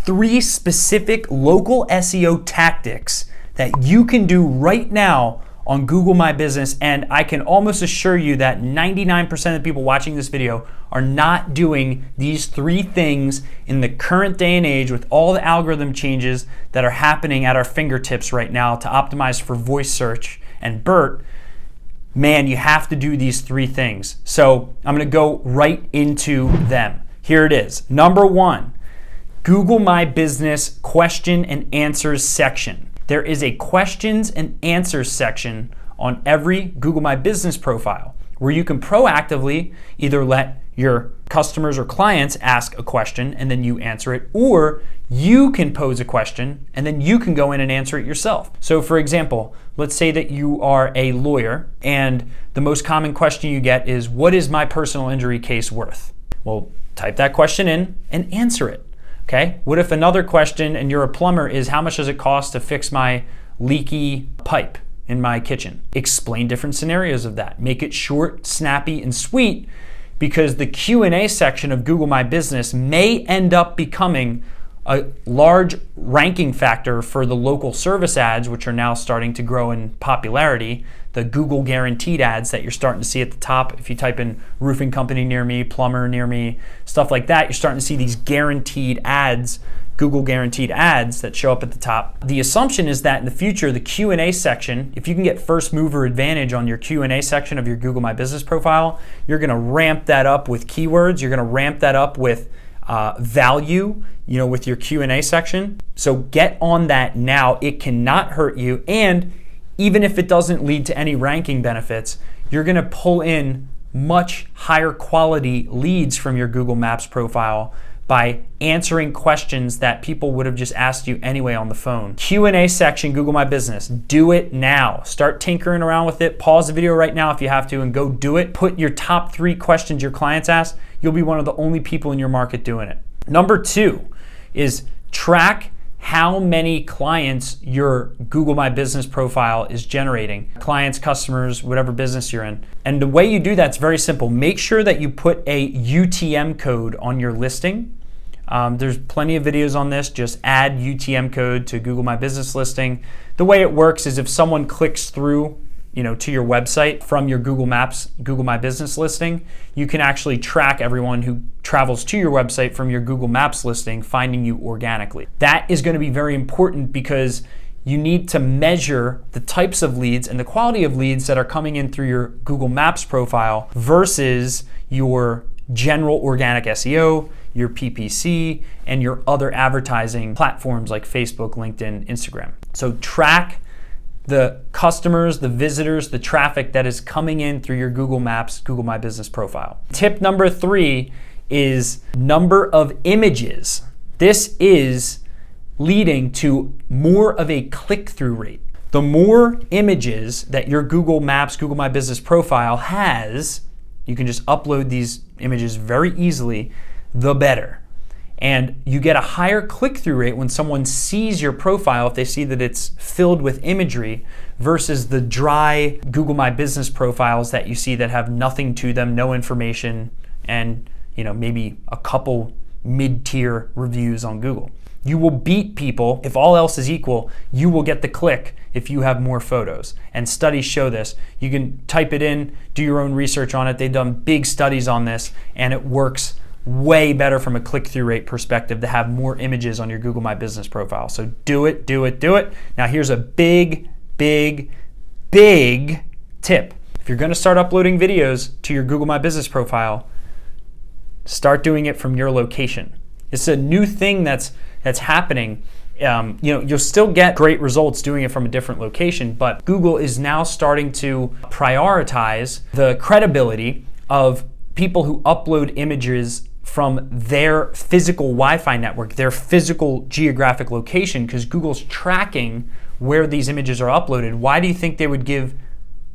3 specific local SEO tactics that you can do right now on Google My Business, and I can almost assure you that 99% of the people watching this video are not doing these 3 things in the current day and age with all the algorithm changes that are happening at our fingertips right now to optimize for voice search and BERT. Man, you have to do these 3 things. So I'm gonna go right into them. Here it is. Number 1, Google My Business question and answers section. There is a questions and answers section on every Google My Business profile where you can proactively either let your customers or clients ask a question and then you answer it, or you can pose a question and then you can go in and answer it yourself. So for example, let's say that you are a lawyer and the most common question you get is, what is my personal injury case worth? Well, type that question in and answer it. Okay, what if another question, and you're a plumber, is how much does it cost to fix my leaky pipe in my kitchen? Explain different scenarios of that. Make it short, snappy, and sweet, because the Q&A section of Google My Business may end up becoming a large ranking factor for the local service ads, which are now starting to grow in popularity. The Google guaranteed ads that you're starting to see at the top. If you type in roofing company near me, plumber near me, stuff like that, you're starting to see these guaranteed ads, Google guaranteed ads that show up at the top. The assumption is that in the future, the Q&A section, if you can get first mover advantage on your Q&A section of your Google My Business profile, you're gonna ramp that up with keywords, you're gonna ramp that up with value, with your Q&A section. So get on that now. It cannot hurt you, and even if it doesn't lead to any ranking benefits, you're gonna pull in much higher quality leads from your Google Maps profile by answering questions that people would have just asked you anyway on the phone. Q&A section, Google My Business, do it now. Start tinkering around with it. Pause the video right now if you have to and go do it. Put your top 3 questions your clients ask. You'll be one of the only people in your market doing it. Number 2 is track how many clients your Google My Business profile is generating. Clients, customers, whatever business you're in. And the way you do that's very simple. Make sure that you put a UTM code on your listing. There's plenty of videos on this. Just add UTM code to Google My Business listing. The way it works is if someone clicks through to your website from your Google Maps, Google My Business listing, you can actually track everyone who travels to your website from your Google Maps listing, finding you organically. That is going to be very important because you need to measure the types of leads and the quality of leads that are coming in through your Google Maps profile versus your general organic SEO, your PPC, and your other advertising platforms like Facebook, LinkedIn, Instagram. So track the customers, the visitors, the traffic that is coming in through your Google Maps, Google My Business profile. Tip number 3 is number of images. This is leading to more of a click-through rate. The more images that your Google Maps, Google My Business profile has, you can just upload these images very easily, the better. And you get a higher click-through rate when someone sees your profile if they see that it's filled with imagery versus the dry Google My Business profiles that you see that have nothing to them, no information, and maybe a couple mid-tier reviews on Google. You will beat people, if all else is equal, you will get the click if you have more photos. And studies show this. You can type it in, do your own research on it. They've done big studies on this, and it works way better from a click-through rate perspective to have more images on your Google My Business profile. So do it, do it, do it. Now here's a big, big, big tip. If you're gonna start uploading videos to your Google My Business profile, start doing it from your location. It's a new thing that's happening. You'll still get great results doing it from a different location, but Google is now starting to prioritize the credibility of people who upload images from their physical Wi-Fi network, their physical geographic location, because Google's tracking where these images are uploaded. Why do you think they would give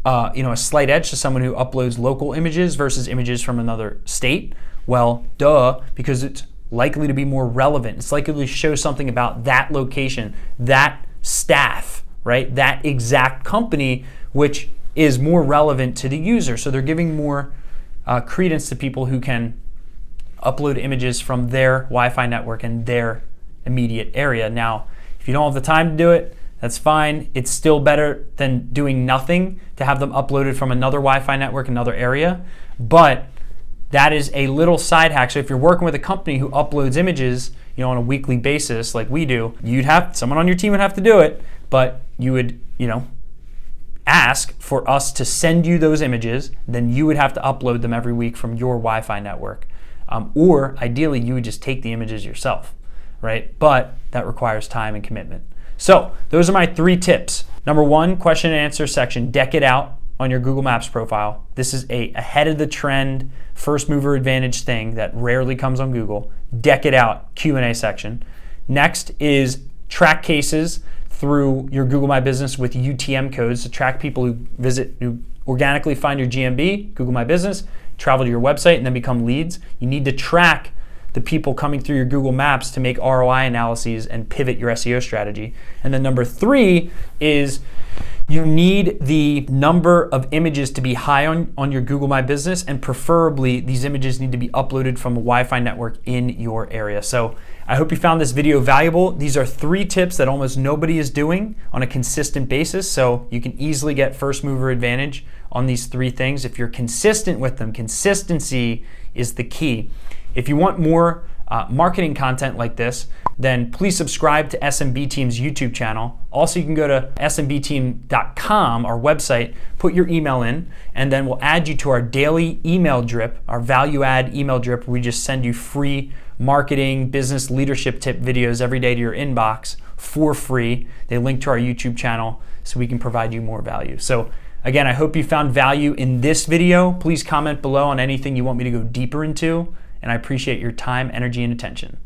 a slight edge to someone who uploads local images versus images from another state? Well, duh, because it's likely to be more relevant. It's likely to show something about that location, that staff, right? That exact company, which is more relevant to the user. So they're giving more credence to people who can upload images from their Wi-Fi network and their immediate area. Now, if you don't have the time to do it, that's fine. It's still better than doing nothing to have them uploaded from another Wi-Fi network, another area. But that is a little side hack. So if you're working with a company who uploads images, on a weekly basis like we do, someone on your team would have to do it, but you would, ask for us to send you those images, then you would have to upload them every week from your Wi-Fi network. Or ideally, you would just take the images yourself, right? But that requires time and commitment. So those are my 3 tips. Number 1, question and answer section. Deck it out on your Google Maps profile. This is a ahead of the trend, first mover advantage thing that rarely comes on Google. Deck it out, Q&A section. Next is track cases through your Google My Business with UTM codes to track people who organically find your GMB, Google My Business, travel to your website, and then become leads. You need to track the people coming through your Google Maps to make ROI analyses and pivot your SEO strategy. And then number 3 is you need the number of images to be high on your Google My Business, and preferably these images need to be uploaded from a Wi-Fi network in your area. So I hope you found this video valuable. These are 3 tips that almost nobody is doing on a consistent basis, so you can easily get first mover advantage on these 3 things if you're consistent with them. Consistency is the key. If you want more marketing content like this, then please subscribe to SMB Team's YouTube channel. Also, you can go to smbteam.com, our website, put your email in, and then we'll add you to our daily email drip, our value add email drip, where we just send you free marketing, business leadership tip videos every day to your inbox for free. They link to our YouTube channel so we can provide you more value. So again, I hope you found value in this video. Please comment below on anything you want me to go deeper into, and I appreciate your time, energy, and attention.